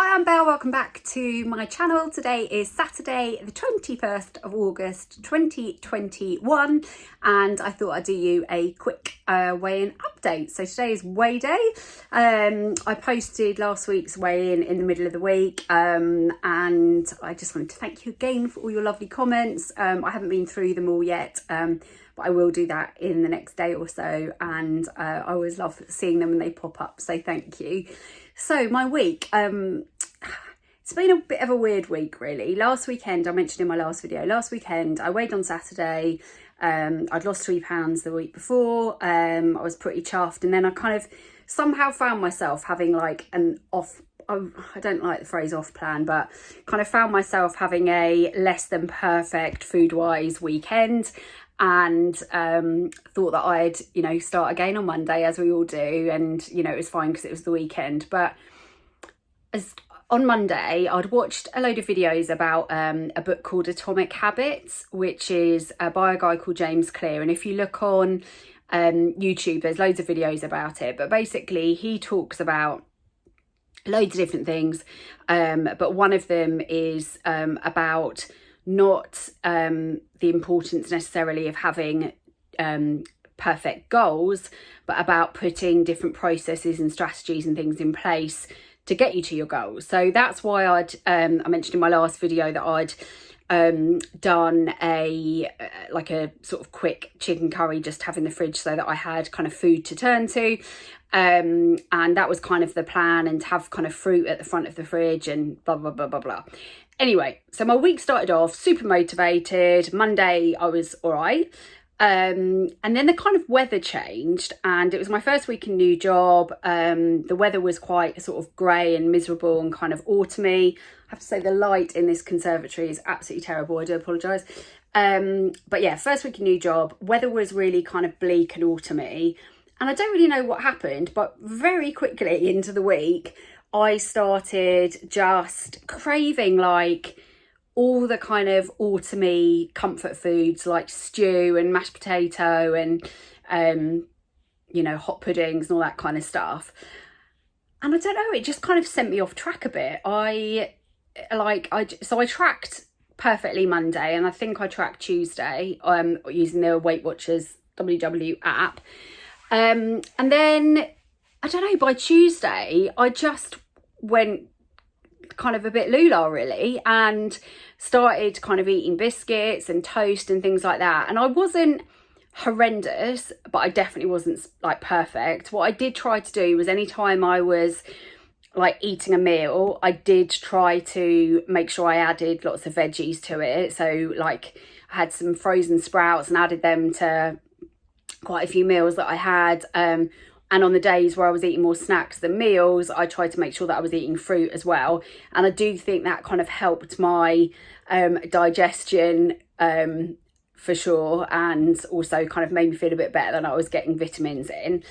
Hi, I'm Belle, welcome back to my channel. Today is Saturday the 21st of August 2021 and I thought I'd do you a quick weigh-in update. So today is weigh day. I posted last week's weigh-in in the middle of the week and I just wanted to thank you again for all your lovely comments. I haven't been through them all yet, but I will do that in the next day or so, and I always love seeing them when they pop up, so thank you. So my week, it's been a bit of a weird week really. Last weekend, I mentioned in my last video, last weekend I weighed on Saturday. I'd lost 3 pounds the week before. I was pretty chuffed, and then I kind of somehow found myself having like an off, I don't like the phrase off plan, but kind of found myself having a less than perfect food wise weekend, and thought that I'd start again on Monday as we all do, and it was fine because it was the weekend. But on Monday I'd watched a load of videos about a book called Atomic Habits, which is by a guy called James Clear, and if you look on YouTube there's loads of videos about it. But basically he talks about loads of different things, but one of them is about not the importance necessarily of having perfect goals, but about putting different processes and strategies and things in place to get you to your goals. So that's why I mentioned in my last video that I'd done a sort of quick chicken curry just to have in the fridge so that I had kind of food to turn to, and that was kind of the plan, and to have kind of fruit at the front of the fridge and blah blah blah blah blah. Anyway, so my week started off super motivated. Monday I was all right, and then the kind of weather changed, and it was my first week in a new job. The weather was quite sort of grey and miserable and kind of autumny. I have to say the light in this conservatory is absolutely terrible, I do apologise. But yeah, first week in a new job, weather was really kind of bleak and autumny, and I don't really know what happened, but very quickly into the week I started just craving like all the kind of autumny comfort foods like stew and mashed potato and hot puddings and all that kind of stuff. And I don't know, it just kind of sent me off track a bit. So I tracked perfectly Monday, and I think I tracked Tuesday using the Weight Watchers WW app, and then I don't know, by Tuesday I just went kind of a bit lula really, and started kind of eating biscuits and toast and things like that. And I wasn't horrendous, but I definitely wasn't like perfect. What I did try to do was anytime I was like eating a meal, I did try to make sure I added lots of veggies to it. So like I had some frozen sprouts and added them to quite a few meals that I had, and on the days where I was eating more snacks than meals, I tried to make sure that I was eating fruit as well. And I do think that kind of helped my digestion for sure, and also kind of made me feel a bit better than I was getting vitamins in.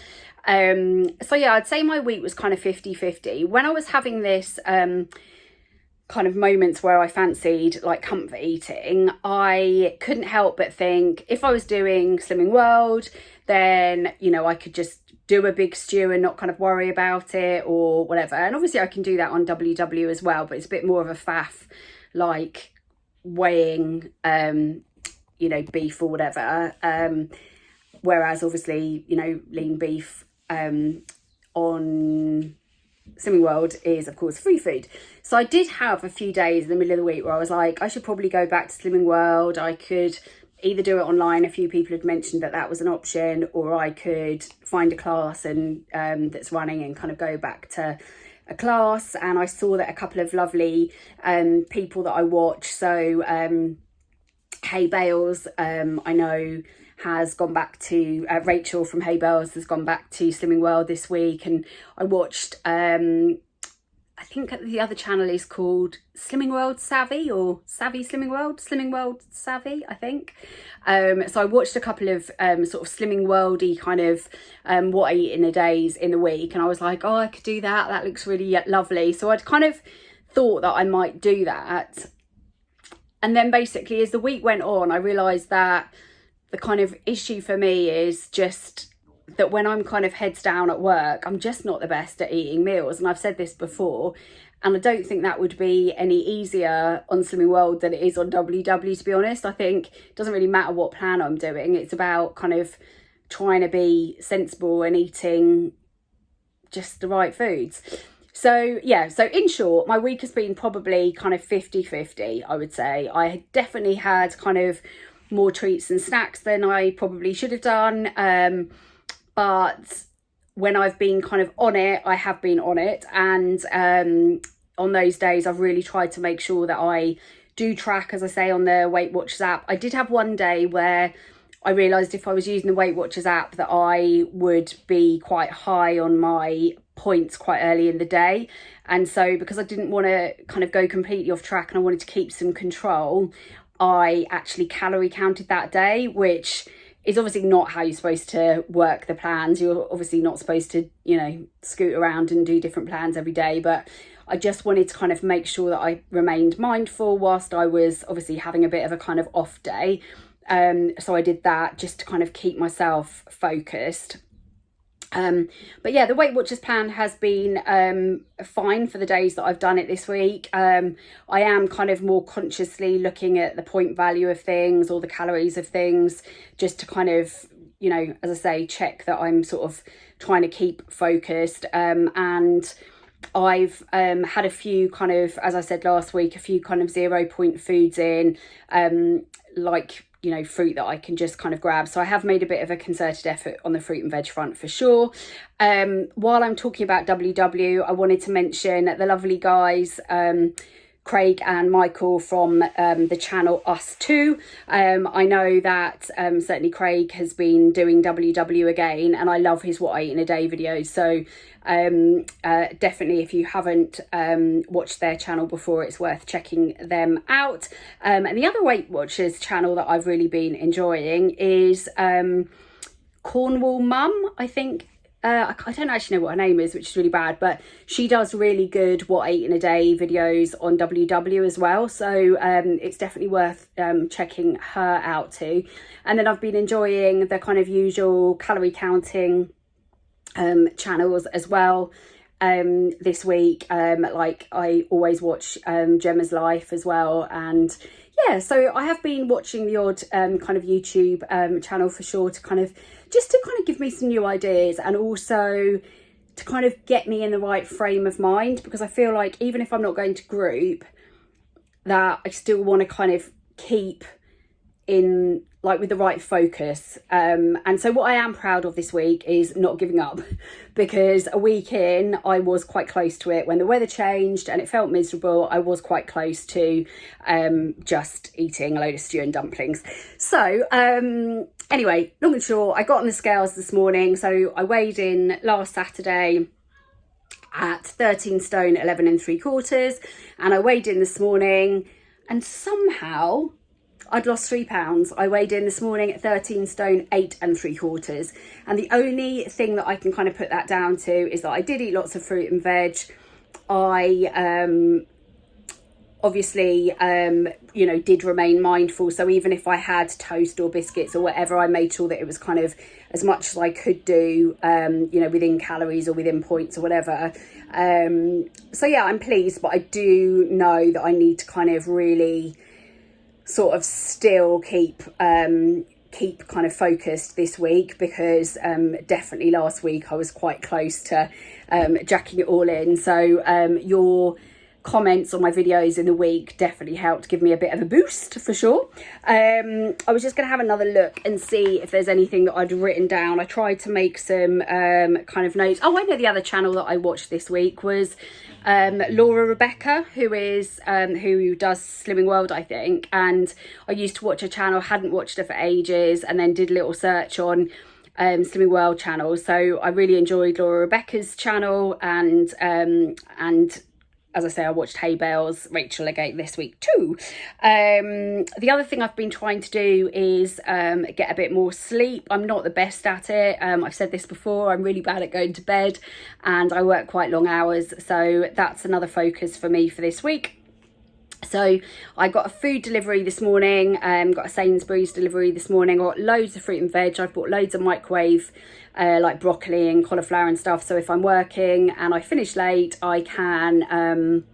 So yeah, I'd say my week was kind of 50-50. When I was having this kind of moments where I fancied like comfort eating, I couldn't help but think if I was doing Slimming World, then I could just do a big stew and not kind of worry about it or whatever. And obviously I can do that on WW as well, but it's a bit more of a faff, like weighing beef or whatever, whereas obviously lean beef on Slimming World is of course free food. So I did have a few days in the middle of the week where I was like, I should probably go back to Slimming World. I could either do it online, a few people had mentioned that was an option, or I could find a class and that's running and kind of go back to a class. And I saw that a couple of lovely people that I watch, so Hey Bales, I know has gone back to Rachel from Hey Bales has gone back to Slimming World this week, and I watched I think the other channel is called Slimming World Savvy, or Savvy Slimming World Savvy, I think. So I watched a couple of sort of Slimming Worldy kind of what I eat in a days in the week, and I was like, oh, I could do that. That looks really lovely. So I'd kind of thought that I might do that. And then basically as the week went on, I realised that the kind of issue for me is just that when I'm kind of heads down at work, I'm just not the best at eating meals. And I've said this before, And I don't think that would be any easier on Slimming World than it is on WW, to be honest. I think it doesn't really matter what plan I'm doing. It's about kind of trying to be sensible and eating just the right foods. So yeah, so in short, my week has been probably kind of 50-50, I would say. I definitely had kind of more treats and snacks than I probably should have done. But when I've been kind of on it, I have been on it. And on those days, I've really tried to make sure that I do track, as I say, on the Weight Watchers app. I did have one day where I realised if I was using the Weight Watchers app that I would be quite high on my points quite early in the day. And so because I didn't want to kind of go completely off track and I wanted to keep some control, I actually calorie counted that day, which is obviously not how you're supposed to work the plans. You're obviously not supposed to, you know, scoot around and do different plans every day. But I just wanted to kind of make sure that I remained mindful whilst I was obviously having a bit of a kind of off day. So I did that just to kind of keep myself focused. But yeah, the Weight Watchers plan has been fine for the days that I've done it this week. I am kind of more consciously looking at the point value of things or the calories of things, just to kind of, you know, as I say, check that I'm sort of trying to keep focused. And I've had a few kind of, as I said last week, a few kind of 0 point foods in, like, you know, fruit that I can just kind of grab. So I have made a bit of a concerted effort on the fruit and veg front for sure. While I'm talking about WW, I wanted to mention the lovely guys, Craig and Michael from the channel Us Too. I know that certainly Craig has been doing WW again, and I love his What I Eat in a Day videos. So definitely, if you haven't watched their channel before, it's worth checking them out. And the other Weight Watchers channel that I've really been enjoying is Cornwall Mum, I think. I don't actually know what her name is, which is really bad, but she does really good What I Eat in a Day videos on WW as well. So it's definitely worth checking her out too. And then I've been enjoying the kind of usual calorie counting channels as well this week. Like I always watch Gemma's Life as well. And yeah, so I have been watching the odd kind of YouTube channel for sure, to kind of give me some new ideas, and also to kind of get me in the right frame of mind, because I feel like even if I'm not going to group, that I still want to kind of keep in like with the right focus. And so what I am proud of this week is not giving up, because a week in I was quite close to it. When the weather changed and it felt miserable, I was quite close to just eating a load of stew and dumplings. So anyway, long and short, I got on the scales this morning. So I weighed in last Saturday at 13 stone 11 3/4, and I weighed in this morning and somehow I'd lost 3 pounds. I weighed in this morning at 13 stone 8 3/4. And the only thing that I can kind of put that down to is that I did eat lots of fruit and veg. I obviously, you know, did remain mindful. So even if I had toast or biscuits or whatever, I made sure that it was kind of as much as I could do, you know, within calories or within points or whatever. So yeah, I'm pleased, but I do know that I need to kind of really sort of still keep kind of focused this week, because definitely last week I was quite close to jacking it all in. So your comments on my videos in the week definitely helped give me a bit of a boost for sure. I was just going to have another look and see if there's anything that I'd written down. I tried to make some kind of notes. Oh, I know the other channel that I watched this week was Laura Rebecca, who is who does Slimming World, I think, and I used to watch her channel, hadn't watched her for ages, and then did a little search on Slimming World channel. So I really enjoyed Laura Rebecca's channel, and as I say, I watched Hey Belle's Rachel again this week too. The other thing I've been trying to do is get a bit more sleep. I'm not the best at it. I've said this before, I'm really bad at going to bed, and I work quite long hours. So that's another focus for me for this week. So I got a food delivery this morning, got a Sainsbury's delivery this morning. I got loads of fruit and veg. I've bought loads of microwave like broccoli and cauliflower and stuff. So if I'm working and I finish late, I can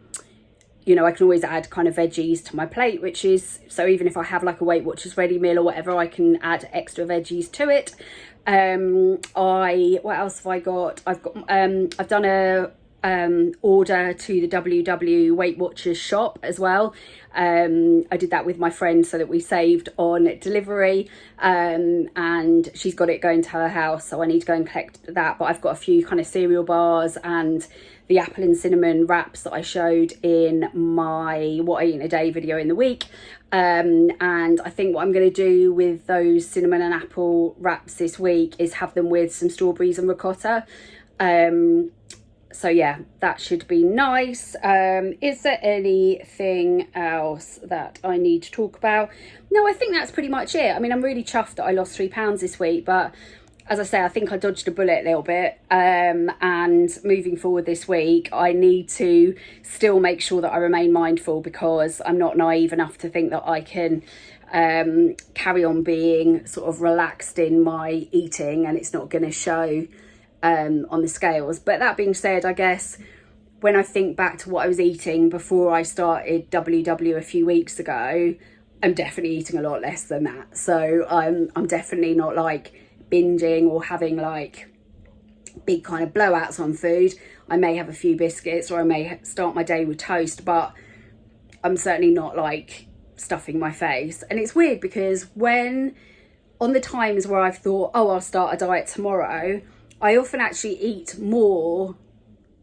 you know, I can always add kind of veggies to my plate, which is, so even if I have like a Weight Watchers ready meal or whatever, I can add extra veggies to it. What else have I got? I've done a order to the WW Weight Watchers shop as well. I did that with my friend so that we saved on delivery, and she's got it going to her house, so I need to go and collect that. But I've got a few kind of cereal bars and the apple and cinnamon wraps that I showed in my What I Eat in a Day video in the week. And I think what I'm going to do with those cinnamon and apple wraps this week is have them with some strawberries and ricotta. So yeah, that should be nice. Is there anything else that I need to talk about? No, I think that's pretty much it. I mean, I'm really chuffed that I lost 3 pounds this week, but as I say, I think I dodged a bullet a little bit. And moving forward this week, I need to still make sure that I remain mindful, because I'm not naive enough to think that I can carry on being sort of relaxed in my eating and it's not going to show on the scales. But that being said, I guess when I think back to what I was eating before I started WW a few weeks ago, I'm definitely eating a lot less than that. So I'm definitely not like binging or having like big kind of blowouts on food. I may have a few biscuits or I may start my day with toast, but I'm certainly not like stuffing my face. And it's weird because when on the times where I've thought, oh, I'll start a diet tomorrow, I often actually eat more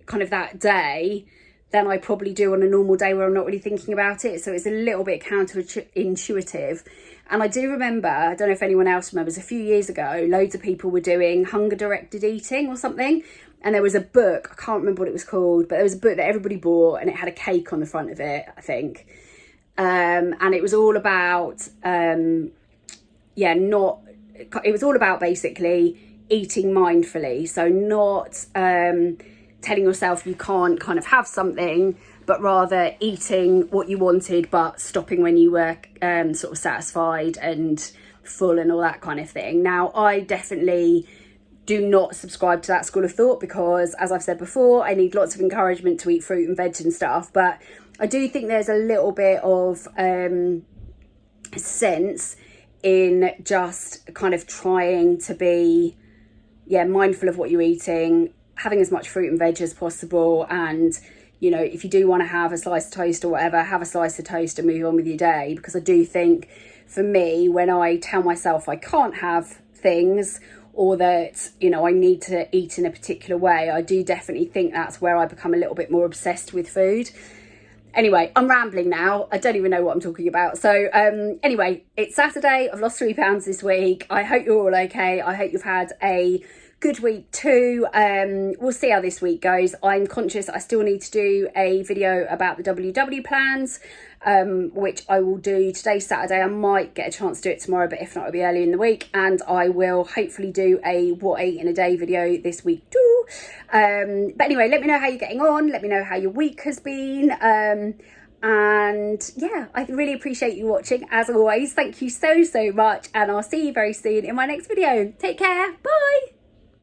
kind of that day than I probably do on a normal day where I'm not really thinking about it. So it's a little bit counterintuitive. And I do remember, I don't know if anyone else remembers, a few years ago, loads of people were doing hunger directed eating or something. And there was a book, I can't remember what it was called, but there was a book that everybody bought and it had a cake on the front of it, I think. And it was all about, it was all about basically eating mindfully. So not telling yourself you can't kind of have something, but rather eating what you wanted, but stopping when you were sort of satisfied and full and all that kind of thing. Now, I definitely do not subscribe to that school of thought because, as I've said before, I need lots of encouragement to eat fruit and veg and stuff. But I do think there's a little bit of sense in just kind of trying to be mindful of what you're eating, having as much fruit and veg as possible, and you know, if you do want to have a slice of toast or whatever, have a slice of toast and move on with your day. Because I do think for me, when I tell myself I can't have things or that, you know, I need to eat in a particular way, I do definitely think that's where I become a little bit more obsessed with food. Anyway, I'm rambling now. I don't even know what I'm talking about. So anyway, it's Saturday. I've lost 3 pounds this week. I hope you're all okay. I hope you've had a good week too. We'll see how this week goes. I'm conscious I still need to do a video about the WW plans, which I will do today, Saturday. I might get a chance to do it tomorrow, but if not, it'll be early in the week. And I will hopefully do a What I Eat in a Day video this week too. But anyway, let me know how you're getting on. Let me know how your week has been. And yeah, I really appreciate you watching as always. Thank you so much, and I'll see you very soon in my next video. Take care. Bye.